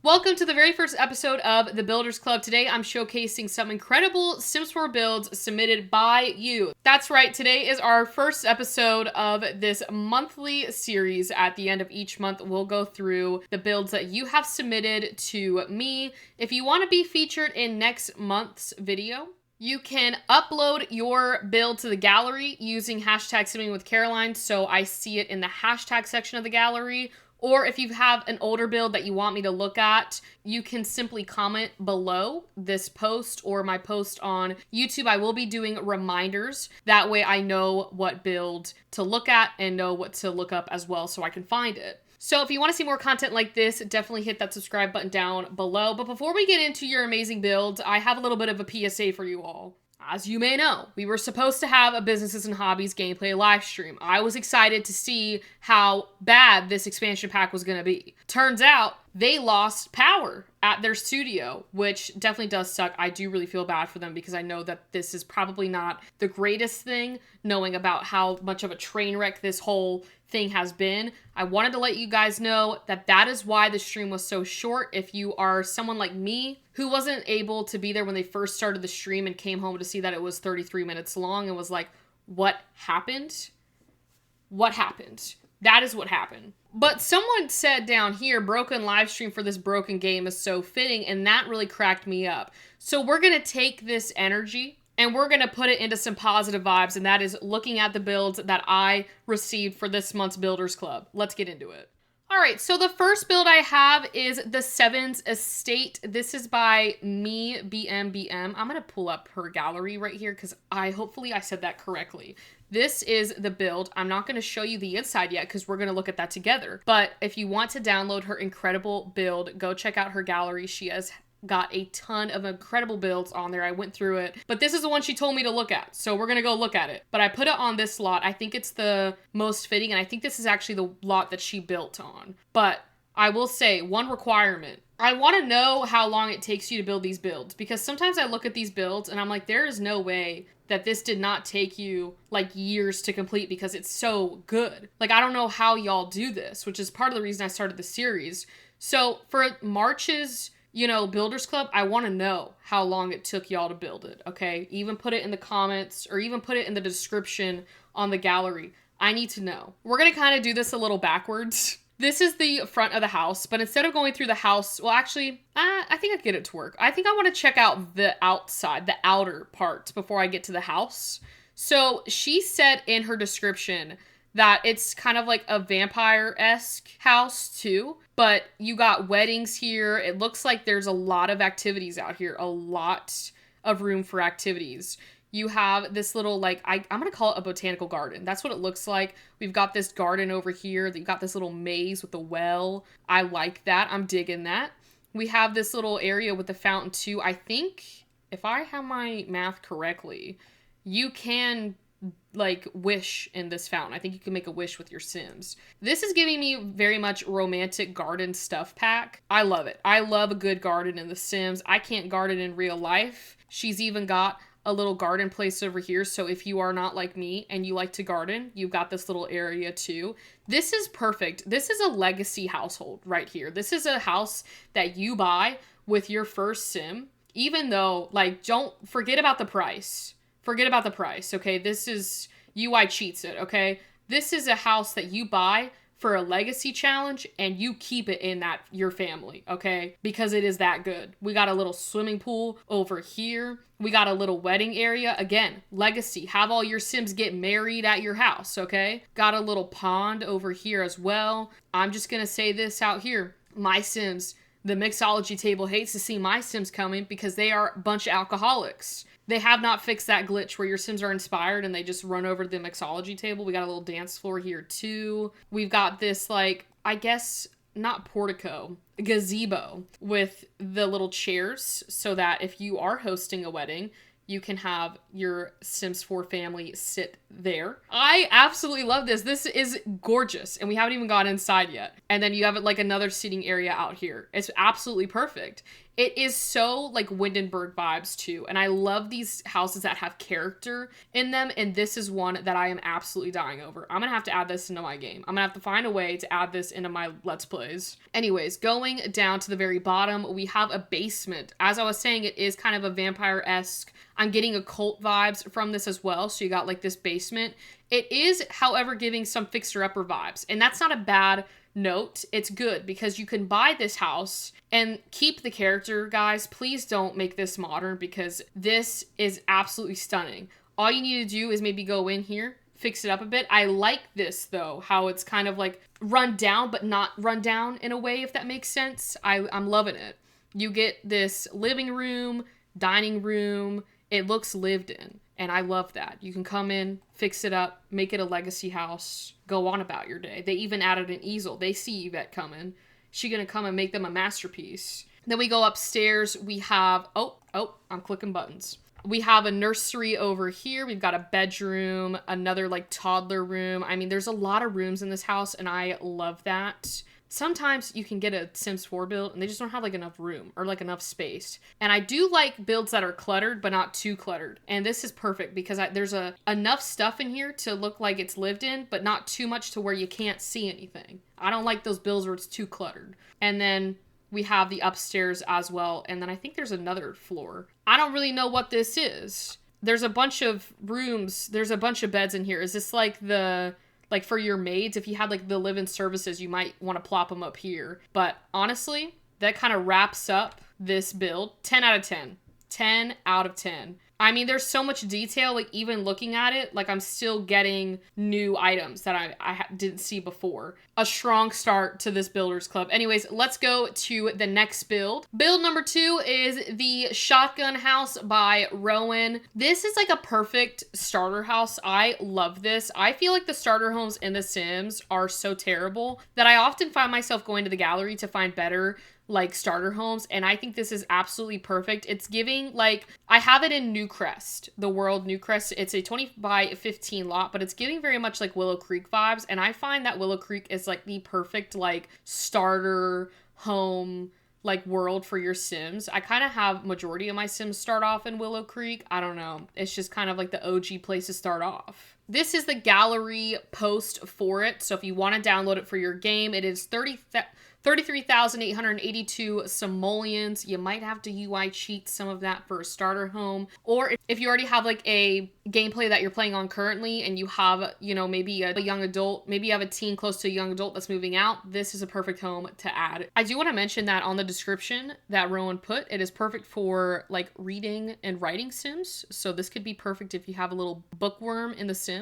Welcome to the very first episode of the Builders Club. Today I'm showcasing some incredible Sims 4 builds submitted by you. That's right, today is our first episode of this monthly series. At the end of each month, we'll go through the builds that you have submitted to me. If you want to be featured in next month's video, you can upload your build to the gallery using hashtag SimmingWithCaroline, so I see it in the hashtag section of the gallery. Or if you have an older build that you want me to look at, you can simply comment below this post or my post on YouTube. I will be doing reminders. That way I know what build to look at and know what to look up as well so I can find it. So if you want to see more content like this, definitely hit that subscribe button down below. But before we get into your amazing builds, I have a little bit of a PSA for you all. As you may know, we were supposed to have a Businesses and Hobbies gameplay live stream. I was excited to see how bad this expansion pack was going to be. Turns out they lost power at their studio, which definitely does suck. I do really feel bad for them because I know that this is probably not the greatest thing, knowing about how much of a train wreck this whole thing has been. I wanted to let you guys know that that is why the stream was so short. If you are someone like me who wasn't able to be there when they first started the stream and came home to see that it was 33 minutes long and was like, what happened? What happened? That is what happened. But someone said down here, broken live stream for this broken game is so fitting, and that really cracked me up. So we're going to take this energy and we're going to put it into some positive vibes, and that is looking at the builds that I received for this month's Builders Club. Let's get into it. All right, so the first build I have is the Sevens Estate. This is by me, BM. I'm going to pull up her gallery right here because hopefully I said that correctly. This is the build. I'm not going to show you the inside yet because we're going to look at that together. But if you want to download her incredible build, go check out her gallery. She has got a ton of incredible builds on there. I went through it, but this is the one she told me to look at, so we're gonna go look at it. But I put it on this lot. I think it's the most fitting, and I think this is actually the lot that she built on. But I will say one requirement. I want to know how long it takes you to build these builds, because sometimes I look at these builds and I'm like, there is no way that this did not take you like years to complete because it's so good. Like, I don't know how y'all do this, which is part of the reason I started the series. So for March's Builders Club, I want to know how long it took y'all to build it, okay? Even put it in the comments or even put it in the description on the gallery. I need to know. We're going to kind of do this a little backwards. This is the front of the house, but instead of going through the house, well, actually, I think I can get it to work. I think I want to check out the outside, the outer parts before I get to the house. So she said in her description that it's kind of like a vampire-esque house too, but you got weddings here. It looks like there's a lot of activities out here, a lot of room for activities. You have this little, like, I'm going to call it a botanical garden. That's what it looks like. We've got this garden over here. You've got this little maze with a well. I like that. I'm digging that. We have this little area with the fountain too. I think, if I have my math correctly, you can like wish in this fountain. I think you can make a wish with your Sims. This is giving me very much romantic garden stuff pack. I love it. I love a good garden in the Sims. I can't garden in real life. She's even got a little garden place over here. So if you are not like me and you like to garden, you've got this little area too. This is perfect. This is a legacy household right here. This is a house that you buy with your first Sim, even though, like, don't forget about the price. Forget about the price, okay? This is, UI cheats it, okay? This is a house that you buy for a legacy challenge and you keep it in your family, okay? Because it is that good. We got a little swimming pool over here. We got a little wedding area. Again, legacy. Have all your Sims get married at your house, okay? Got a little pond over here as well. I'm just gonna say this out here. My Sims, the mixology table hates to see my Sims coming because they are a bunch of alcoholics. They have not fixed that glitch where your Sims are inspired and they just run over to the mixology table. We got a little dance floor here too. We've got this, like, I guess not portico, gazebo with the little chairs so that if you are hosting a wedding, You can have your Sims 4 family sit there. I absolutely love this. This is gorgeous, and we haven't even gone inside yet. And then you have like another seating area out here. It's absolutely perfect. It is so like Windenburg vibes too. And I love these houses that have character in them. And this is one that I am absolutely dying over. I'm going to have to add this into my game. I'm going to have to find a way to add this into my Let's Plays. Anyways, going down to the very bottom, we have a basement. As I was saying, it is kind of a vampire-esque. I'm getting occult vibes from this as well. So you got like this basement. It is, however, giving some fixer-upper vibes. And that's not a bad note. It's good because you can buy this house and keep the character, guys. Please don't make this modern because this is absolutely stunning. All you need to do is maybe go in here, fix it up a bit. I like this though, how it's kind of like run down, but not run down in a way, if that makes sense. I'm loving it. You get this living room, dining room. It looks lived in. And I love that. You can come in, fix it up, make it a legacy house, go on about your day. They even added an easel. They see Yvette coming. She gonna come and make them a masterpiece. Then we go upstairs. We have, I'm clicking buttons. We have a nursery over here. We've got a bedroom, another like toddler room. I mean, there's a lot of rooms in this house and I love that. Sometimes you can get a Sims 4 build and they just don't have like enough room or like enough space. And I do like builds that are cluttered, but not too cluttered. And this is perfect because there's enough stuff in here to look like it's lived in, but not too much to where you can't see anything. I don't like those builds where it's too cluttered. And then we have the upstairs as well. And then I think there's another floor. I don't really know what this is. There's a bunch of rooms. There's a bunch of beds in here. Is this like like for your maids? If you had like the live-in services, you might want to plop them up here. But honestly, that kind of wraps up this build. 10 out of 10. 10 out of 10. I mean, there's so much detail, like even looking at it, like I'm still getting new items that I didn't see before. A strong start to this Builders Club. Anyways, let's go to the next build. Build number 2 is the Shotgun House by Rowan. This is like a perfect starter house. I love this. I feel like the starter homes in The Sims are so terrible that I often find myself going to the gallery to find better like starter homes, and I think this is absolutely perfect. It's giving like, I have it in Newcrest, the world Newcrest. It's a 20 by 15 lot, but it's giving very much like Willow Creek vibes, and I find that Willow Creek is like the perfect like starter home like world for your Sims. I kind of have majority of my Sims start off in Willow Creek. I don't know. It's just kind of like the OG place to start off. This is the gallery post for it. So if you want to download it for your game, it is 33,882 simoleons. You might have to UI cheat some of that for a starter home. Or if you already have like a gameplay that you're playing on currently and you have, you know, maybe a young adult, maybe you have a teen close to a young adult that's moving out, this is a perfect home to add. I do want to mention that on the description that Rowan put, it is perfect for like reading and writing Sims. So this could be perfect if you have a little bookworm in the Sims.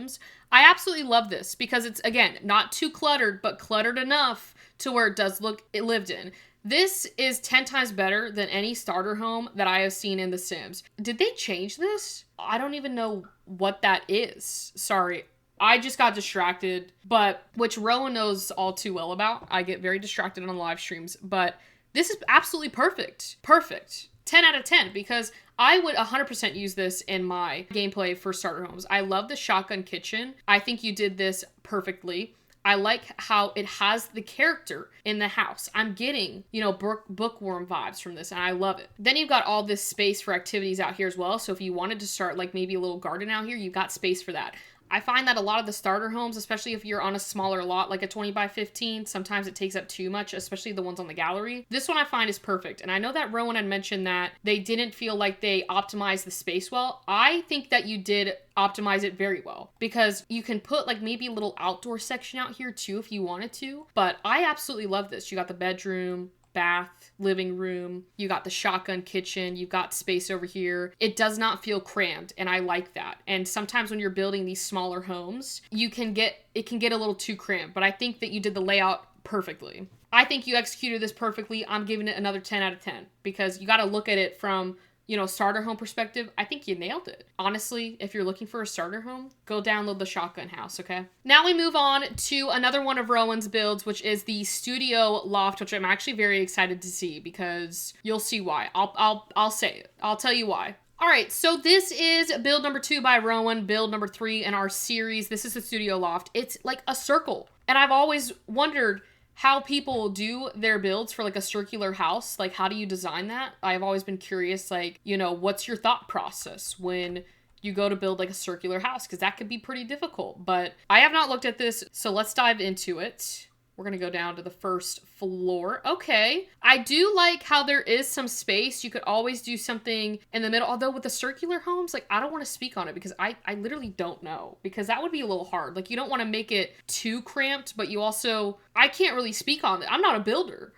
I absolutely love this because it's, again, not too cluttered, but cluttered enough to where it does look it lived in. This is 10 times better than any starter home that I have seen in The Sims. Did they change this? I don't even know what that is. Sorry. I just got distracted, but which Rowan knows all too well about. I get very distracted on live streams, but this is absolutely perfect. Perfect. 10 out of 10 because I would 100% use this in my gameplay for starter homes. I love the shotgun kitchen. I think you did this perfectly. I like how it has the character in the house. I'm getting, you know, bookworm vibes from this and I love it. Then you've got all this space for activities out here as well. So if you wanted to start like maybe a little garden out here, you've got space for that. I find that a lot of the starter homes, especially if you're on a smaller lot, like a 20 by 15, sometimes it takes up too much, especially the ones on the gallery. This one I find is perfect. And I know that Rowan had mentioned that they didn't feel like they optimized the space well. I think that you did optimize it very well because you can put like maybe a little outdoor section out here too if you wanted to. But I absolutely love this. You got the bedroom, bath, living room, you got the shotgun kitchen, you've got space over here. It does not feel crammed and I like that. And sometimes when you're building these smaller homes, it can get a little too crammed, but I think that you did the layout perfectly. I think you executed this perfectly. I'm giving it another 10 out of 10 because you got to look at it from, you know, starter home perspective. I think you nailed it. Honestly, if you're looking for a starter home, go download the Shotgun House, okay? Now we move on to another one of Rowan's builds, which is the Studio Loft, which I'm actually very excited to see because you'll see why. I'll say it. I'll tell you why. All right, so this is build number 2 by Rowan, build number 3 in our series. This is the studio loft. It's like a circle. And I've always wondered how people do their builds for like a circular house. Like, how do you design that? I've always been curious, like, you know, what's your thought process when you go to build like a circular house? Because that could be pretty difficult. But I have not looked at this, so let's dive into it. We're going to go down to the first floor. Okay. I do like how there is some space. You could always do something in the middle. Although with the circular homes, like, I don't want to speak on it because I literally don't know. Because that would be a little hard. Like, you don't want to make it too cramped, but you also... I can't really speak on it. I'm not a builder.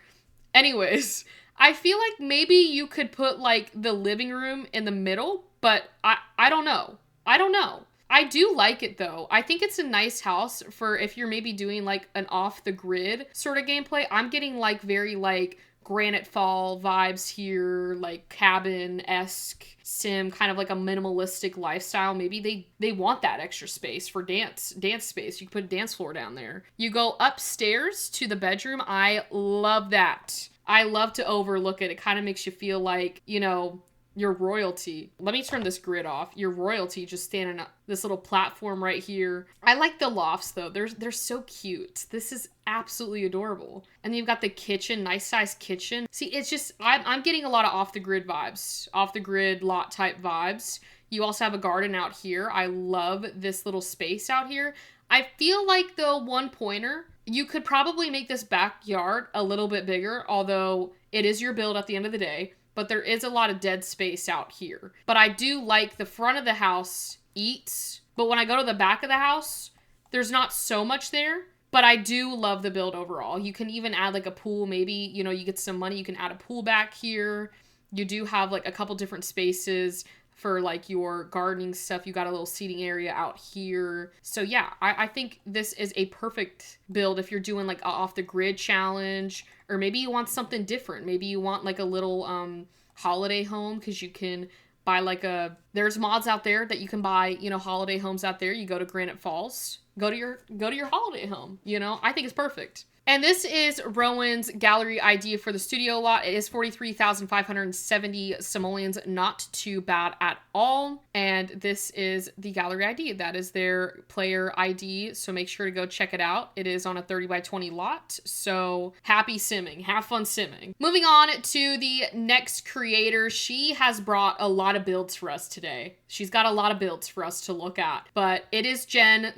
Anyways, I feel like maybe you could put, like, the living room in the middle, but I don't know. I don't know. I do like it though. I think it's a nice house for if you're maybe doing like an off the grid sort of gameplay. I'm getting like very like Granite Fall vibes here, like cabin-esque sim, kind of like a minimalistic lifestyle. Maybe they want that extra space for dance space. You can put a dance floor down there. You go upstairs to the bedroom. I love that. I love to overlook it. It kind of makes you feel like, you know, your royalty. Let me turn this grid off. Your royalty just standing up this little platform right here. I like the lofts though. They're so cute. This is absolutely adorable. And then you've got the kitchen, nice sized kitchen. See, it's just, I'm getting a lot of off the grid vibes, off the grid lot type vibes. You also have a garden out here. I love this little space out here. I feel like though, one pointer, you could probably make this backyard a little bit bigger, although it is your build at the end of the day. But there is a lot of dead space out here. But I do like the front of the house eats. But when I go to the back of the house, there's not so much there. But I do love the build overall. You can even add like a pool. Maybe, you know, you get some money. You can add a pool back here. You do have like a couple different spaces for like your gardening stuff. You got a little seating area out here. So yeah, I think this is a perfect build if you're doing like a off the grid challenge, or maybe you want something different. Maybe you want like a little holiday home, because you can buy like there's mods out there that you can buy, you know, holiday homes out there. You go to Granite Falls, go to your holiday home, you know. I think it's perfect. And this is Rowan's gallery ID for the studio lot. It is 43,570 simoleons. Not too bad at all. And this is the gallery ID. That is their player ID. So make sure to go check it out. It is on a 30 by 20 lot. So happy simming. Have fun simming. Moving on to the next creator. She has brought a lot of builds for us today. She's got a lot of builds for us to look at. But it is Jen.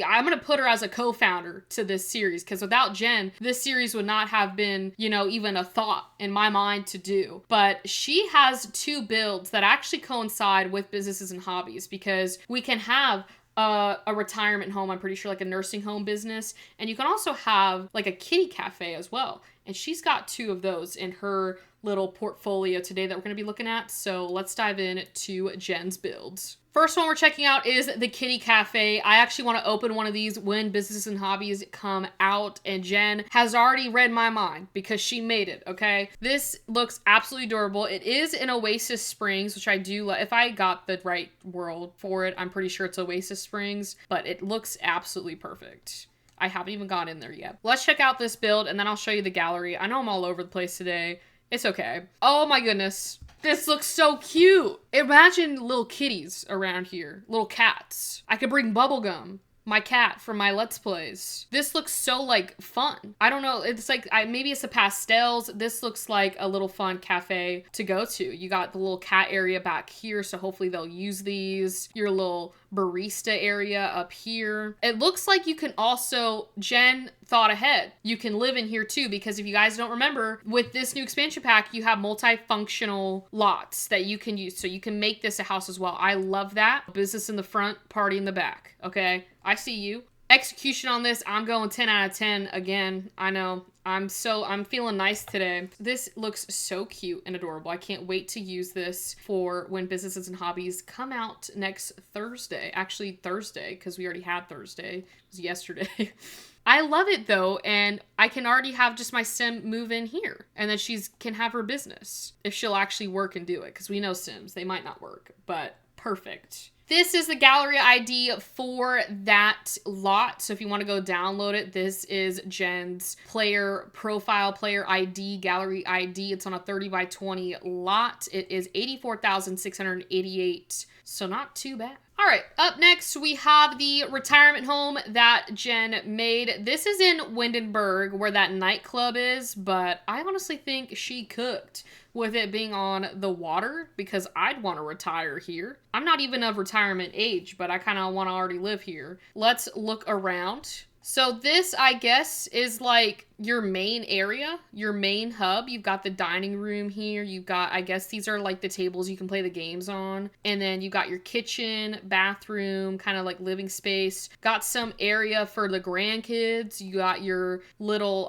I'm going to put her as a co-founder to this series, because without Jen, this series would not have been, you know, even a thought in my mind to do. But she has 2 builds that actually coincide with businesses and hobbies, because we can have a retirement home, I'm pretty sure, like a nursing home business, and you can also have like a kitty cafe as well. And she's got 2 of those in her little portfolio today that we're going to be looking at. So let's dive in to Jen's builds. First one we're checking out is the Kitty Cafe. I actually want to open one of these when Businesses and Hobbies come out, and Jen has already read my mind because she made it, okay? This looks absolutely adorable. It is in Oasis Springs, which I do love. If I got the right world for it, I'm pretty sure it's Oasis Springs, but it looks absolutely perfect. I haven't even gone in there yet. Let's check out this build, and then I'll show you the gallery. I know I'm all over the place today. It's okay. Oh my goodness. This looks so cute. Imagine little kitties around here. Little cats. I could bring Bubblegum, my cat, from my Let's Plays. This looks so, like, fun. I don't know. It's like, maybe it's the pastels. This looks like a little fun cafe to go to. You got the little cat area back here, so hopefully they'll use these. Your little barista area up here. It looks like you can also, Jen thought ahead. You can live in here too, because if you guys don't remember, with this new expansion pack, you have multifunctional lots that you can use. So you can make this a house as well. I love that. Business in the front, party in the back. Okay, I see you. Execution on this, I'm going 10 out of 10 again. I know. I'm feeling nice today. This looks so cute and adorable. I can't wait to use this for when Businesses and Hobbies come out next Thursday. Actually, Thursday, because we already had Thursday. It was yesterday. I love it though, and I can already have just my sim move in here, and then can have her business if she'll actually work and do it, because we know sims, they might not work, but perfect. This is the gallery ID for that lot. So if you want to go download it, this is Jen's player profile, player ID, gallery ID. It's on a 30 by 20 lot. It is 84,688. So not too bad. All right, up next, we have the retirement home that Jen made. This is in Windenburg, where that nightclub is, but I honestly think she cooked with it being on the water, because I'd want to retire here. I'm not even of retirement age, but I kind of want to already live here. Let's look around. So this, I guess, is like your main area, your main hub. You've got the dining room here. You've got, I guess these are like the tables you can play the games on. And then you got your kitchen, bathroom, kind of like living space. Got some area for the grandkids. You got your little,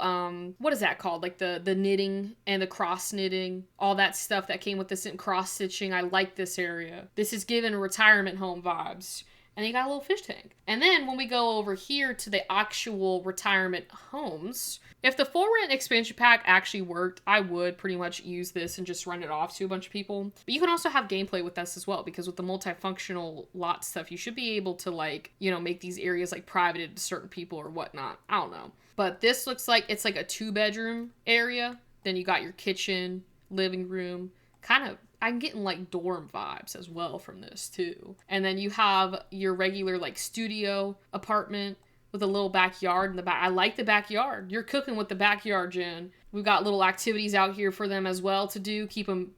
what is that called? Like the knitting and the cross knitting, all that stuff that came with this, and cross stitching. I like this area. This is giving retirement home vibes. And you got a little fish tank. And then when we go over here to the actual retirement homes, if the full rent expansion pack actually worked, I would pretty much use this and just rent it off to a bunch of people. But you can also have gameplay with this as well, because with the multifunctional lot stuff, you should be able to, like, you know, make these areas like privated to certain people or whatnot. I don't know. But this looks like it's like a 2-bedroom area. Then you got your kitchen, living room, kind of, I'm getting like dorm vibes as well from this too. And then you have your regular like studio apartment with a little backyard in the back. I like the backyard. You're cooking with the backyard, Jen. We've got little activities out here for them as well to do. Keep them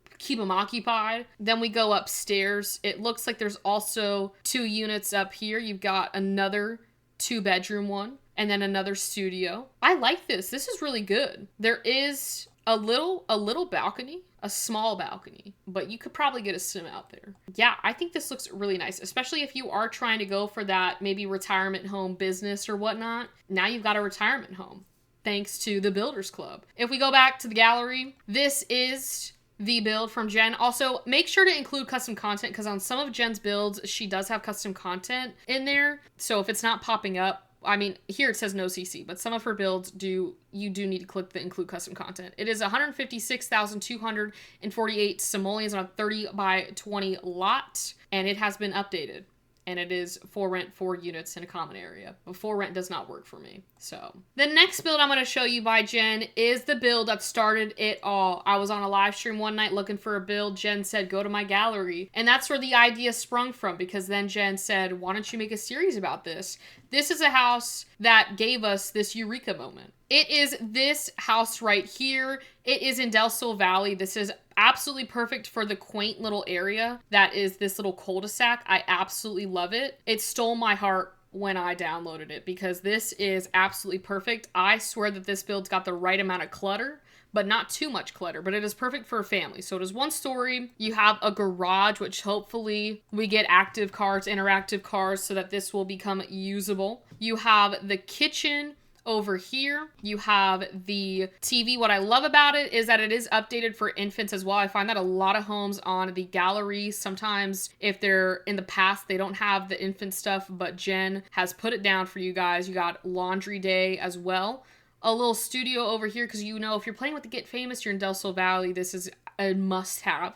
occupied. Then we go upstairs. It looks like there's also 2 units up here. You've got another 2-bedroom one and then another studio. I like this. This is really good. There is a little balcony, a small balcony, but you could probably get a sim out there. Yeah, I think this looks really nice, especially if you are trying to go for that maybe retirement home business or whatnot. Now you've got a retirement home thanks to the Builders Club. If we go back to the gallery, this is the build from Jen. Also, make sure to include custom content, because on some of Jen's builds, she does have custom content in there. So if it's not popping up, I mean, here it says no CC, but some of her builds you do need to click the include custom content. It is 156,248 simoleons on a 30 by 20 lot, and it has been updated. And it is for rent 4 units in a common area. But for rent does not work for me. So the next build I'm going to show you by Jen is the build that started it all. I was on a live stream one night looking for a build. Jen said, go to my gallery. And that's where the idea sprung from, because then Jen said, why don't you make a series about this? This is a house that gave us this eureka moment. It is this house right here. It is in Del Sol Valley. This is absolutely perfect for the quaint little area that is this little cul-de-sac. I absolutely love it. It stole my heart when I downloaded it, because this is absolutely perfect. I swear that this build's got the right amount of clutter, but not too much clutter, but it is perfect for a family. So it is 1 story. You have a garage, which hopefully we get active cars, interactive cars, so that this will become usable. You have the kitchen over here. You have the TV. What I love about it is that it is updated for infants as well. I find that a lot of homes on the gallery, sometimes if they're in the past, they don't have the infant stuff, but Jen has put it down for you guys. You got laundry day as well. A little studio over here, because you know if you're playing with the Get Famous, you're in Del Sol Valley, this is a must-have,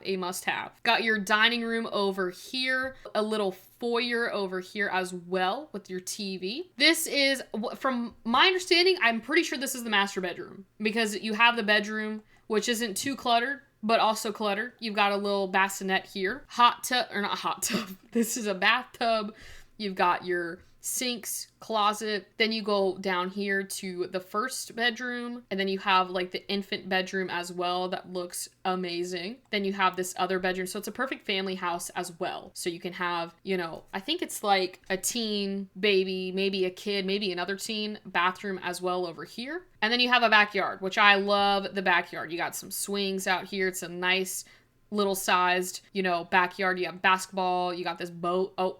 Got your dining room over here, a little foyer over here as well with your TV. This is, from my understanding, I'm pretty sure this is the master bedroom, because you have the bedroom, which isn't too cluttered, but also cluttered. You've got a little bassinet here. Hot tub, or not hot tub, this is a bathtub. You've got your sinks, closet. Then you go down here to the first bedroom, and then you have like the infant bedroom as well that looks amazing. Then you have this other bedroom. So it's a perfect family house as well. So you can have, you know, I think it's like a teen, baby, maybe a kid, maybe another teen bathroom as well over here. And then you have a backyard, which I love the backyard. You got some swings out here. It's a nice little sized, you know, backyard. You have basketball, you got this boat. Oh,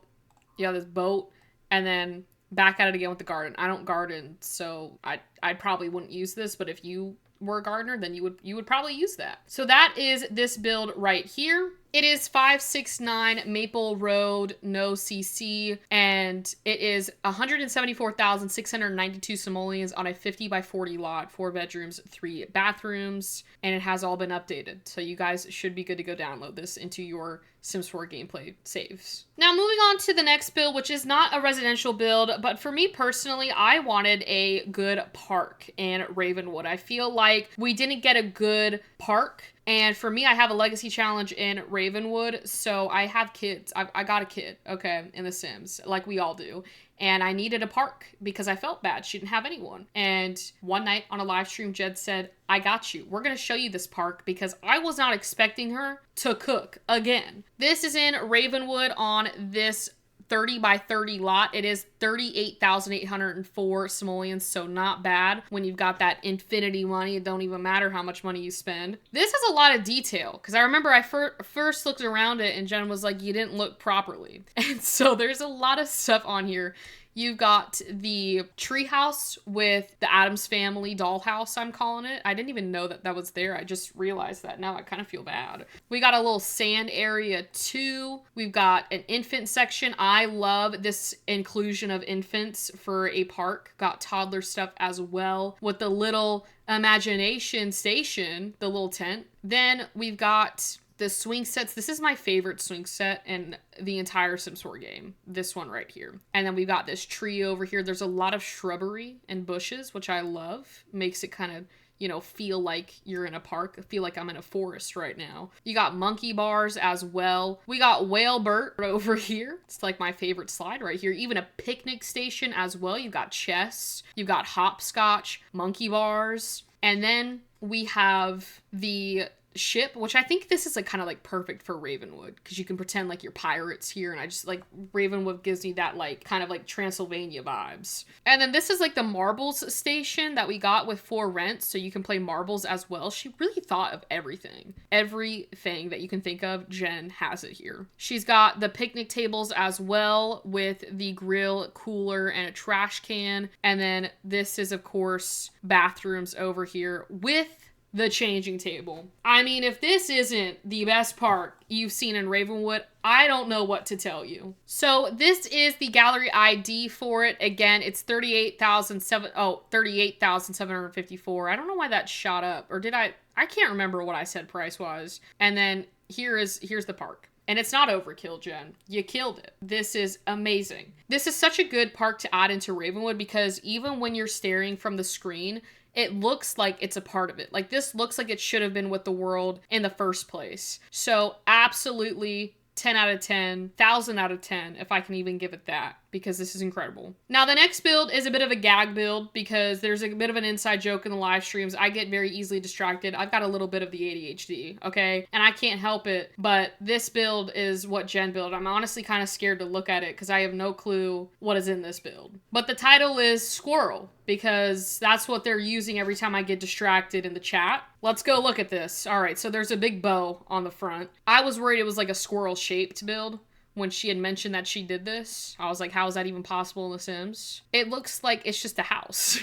you have this boat. And then back at it again with the garden. I don't garden, so I probably wouldn't use this, but if you were a gardener, then you would probably use that. So that is this build right here. It is 569 Maple Road, no CC, and it is 174,692 simoleons on a 50 by 40 lot, 4 bedrooms, 3 bathrooms, and it has all been updated. So you guys should be good to go download this into your Sims 4 gameplay saves. Now moving on to the next build, which is not a residential build, but for me personally, I wanted a good park in Ravenwood. I feel like we didn't get a good park. And for me, I have a legacy challenge in Ravenwood, so I have kids. I got a kid, okay, in The Sims, like we all do. And I needed a park because I felt bad. She didn't have anyone. And one night on a live stream, Jed said, I got you. We're going to show you this park because I was not expecting her to cook again. This is in Ravenwood on this 30 by 30 lot. It is 38,804 simoleons, so not bad. When you've got that infinity money, it don't even matter how much money you spend. This has a lot of detail because I remember I first looked around it and Jen was like, you didn't look properly. And so there's a lot of stuff on here. You've got the treehouse with the Addams Family dollhouse, I'm calling it. I didn't even know that that was there. I just realized that now. I kind of feel bad. We got a little sand area too. We've got an infant section. I love this inclusion of infants for a park. Got toddler stuff as well with the little imagination station, the little tent. Then we've got the swing sets. This is my favorite swing set in the entire Sims 4 game. This one right here. And then we've got this tree over here. There's a lot of shrubbery and bushes, which I love. Makes it kind of, you know, feel like you're in a park. I feel like I'm in a forest right now. You got monkey bars as well. We got Whale Burt over here. It's like my favorite slide right here. Even a picnic station as well. You've got chess. You've got hopscotch, monkey bars. And then we have the ship, which I think this is like kind of like perfect for Ravenwood because you can pretend like you're pirates here, and I just like Ravenwood gives me that like kind of like Transylvania vibes. And then this is like the marbles station that we got with 4 rents, so you can play marbles as well. She really thought of everything that you can think of. Jen has it here. She's got the picnic tables as well with the grill, cooler, and a trash can. And then this is of course bathrooms over here with the changing table. I mean, if this isn't the best park you've seen in Ravenwood, I don't know what to tell you. So this is the gallery ID for it. Again, it's 38,754. I don't know why that shot up, or did I can't remember what I said price-wise. And then here's the park. And it's not overkill, Jen. You killed it. This is amazing. This is such a good park to add into Ravenwood because even when you're staring from the screen, it looks like it's a part of it. Like this looks like it should have been with the world in the first place. So absolutely 10 out of 10, 1,000 out of 10, if I can even give it that, because this is incredible. Now, the next build is a bit of a gag build because there's a bit of an inside joke in the live streams. I get very easily distracted. I've got a little bit of the ADHD, okay? And I can't help it, but this build is what Jen built. I'm honestly kind of scared to look at it because I have no clue what is in this build. But the title is Squirrel because that's what they're using every time I get distracted in the chat. Let's go look at this. All right, so there's a big bow on the front. I was worried it was like a squirrel-shaped build. When she had mentioned that she did this, I was like, how is that even possible in The Sims? It looks like it's just a house.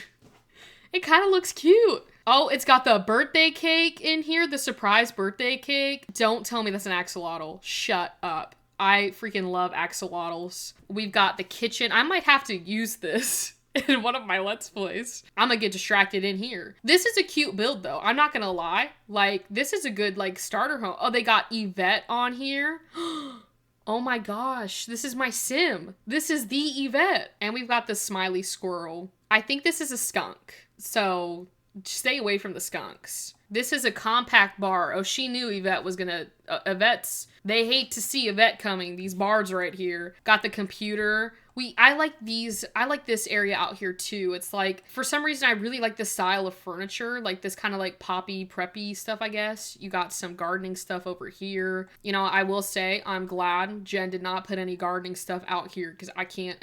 It kind of looks cute. Oh, it's got the birthday cake in here, the surprise birthday cake. Don't tell me that's an axolotl. Shut up. I freaking love axolotls. We've got the kitchen. I might have to use this in one of my Let's Plays. I'm gonna get distracted in here. This is a cute build though. I'm not gonna lie. Like, this is a good like starter home. Oh, they got Yvette on here. Oh my gosh, this is my sim. This is the Yvette. And we've got the smiley squirrel. I think this is a skunk, so stay away from the skunks. This is a compact bar. Oh, she knew Yvette was gonna, they hate to see Yvette coming. These bars right here. Got the computer. I like this area out here too. It's like, for some reason, I really like this style of furniture, like this kind of like poppy, preppy stuff, I guess. You got some gardening stuff over here. You know, I will say, I'm glad Jen did not put any gardening stuff out here because I can't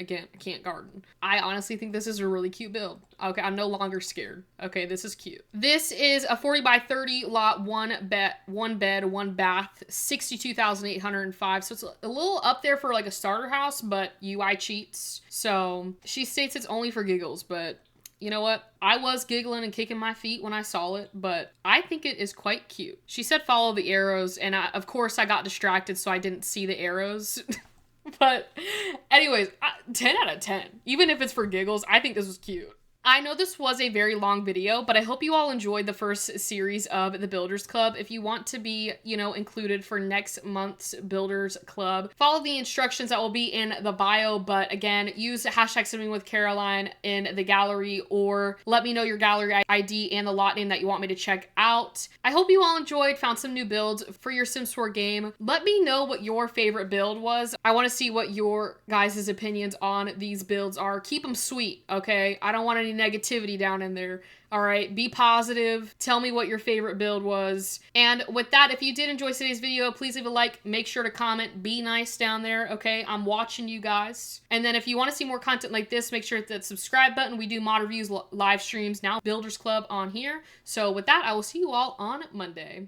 garden. I honestly think this is a really cute build. Okay, I'm no longer scared. Okay, this is cute. This is a 40 by 30 lot, one bed, one bath, 62,805. So it's a little up there for like a starter house, but UI cheats. So she states it's only for giggles, but You know what? I was giggling and kicking my feet when I saw it, but I think it is quite cute. She said follow the arrows, and of course I got distracted, so I didn't see the arrows. But anyways, 10 out of 10. Even if it's for giggles, I think this was cute. I know this was a very long video, but I hope you all enjoyed the first series of the Builders Club. If you want to be, included for next month's Builders Club, follow the instructions that will be in the bio. But again, use hashtag SimmingWithCaroline in the gallery, or let me know your gallery ID and the lot name that you want me to check out. I hope you all enjoyed, found some new builds for your Sims 4 game. Let me know what your favorite build was. I want to see what your guys' opinions on these builds are. Keep them sweet, okay? I don't want any negativity down in there. All right, be positive. Tell me what your favorite build was. And with that, if you did enjoy today's video, please leave a like. Make sure to comment. Be nice down there, okay? I'm watching you guys. And then if you want to see more content like this, make sure to hit that subscribe button. We do mod reviews, live streams, now Builders Club on here. So with that, I will see you all on Monday.